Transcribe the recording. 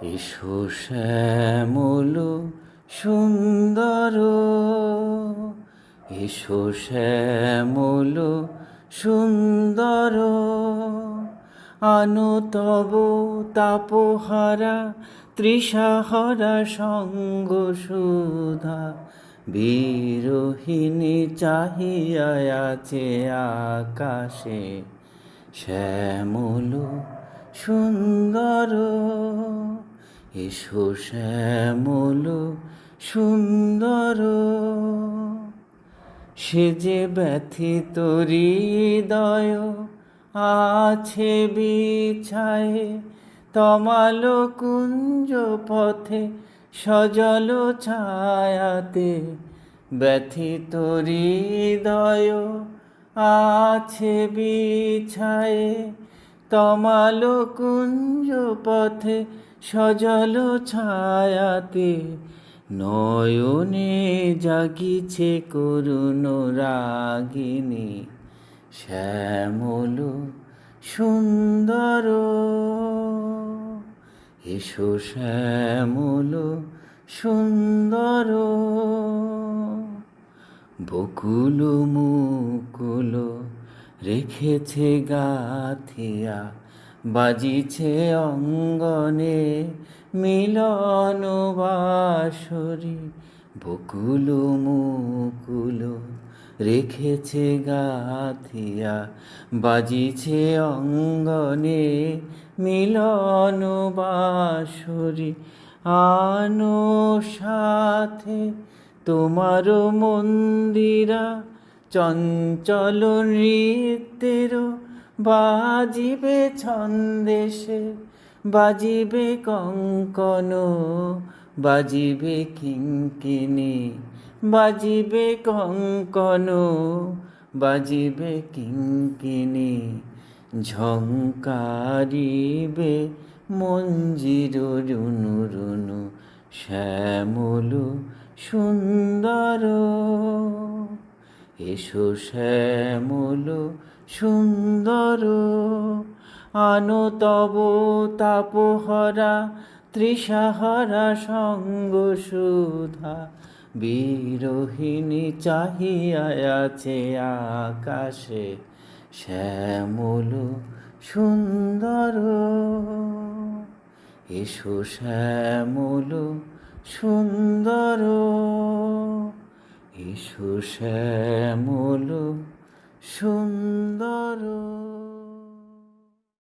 এসো শ্যামল সুন্দর, এসো শ্যামল সুন্দর, আনো তব তাপহারা তৃষাহারা সঙ্গ সুধা, বিরোহিণী চাহিয়া আছে আকাশে শ্যামল সুন্দর। এসো শ্যামল সুন্দর, সে যে ব্যথিত হৃদয় আছে বিছায়ে তমাল কুঞ্জ পথে সজল ছায়াতে, ব্যথিত হৃদয় আছে বিছায়ে তমাল কুঞ্জ পথে সজল ছায়াতে, নয়নে জাগিছে করুণ রাগিনী শ্যামল সুন্দর। এসো শ্যামল সুন্দর, বকুল মুকুল রেখেছে গাথিয়া, বাজিছে অঙ্গনে মিলন বাঁশরি, বকুল মুকুল রেখেছে গাথিয়া, বাজিছে অঙ্গনে মিলন বাঁশরি, আনো সাথে তোমার মন্দিরা চঞ্চল নৃত্যের, বাজিবে ছন্দেশে বাজিবে কঙ্কন, বাজিবে কিঙ্কিণী বাজিবে কঙ্কন, বাজিবে কিঙ্কিণী, ঝঙ্কারিবে মঞ্জির রুনু রুনু শ্যামল সুন্দর। এসো শ্যামল সুন্দর, আনো তব তাপহরা তৃষাহারা সঙ্গ সুধা, বিরোহিণী চাহিয়া আছে আকাশে শ্যামল সুন্দর। এসো শ্যামল সুন্দর, এসো শ্যামল সুন্দর।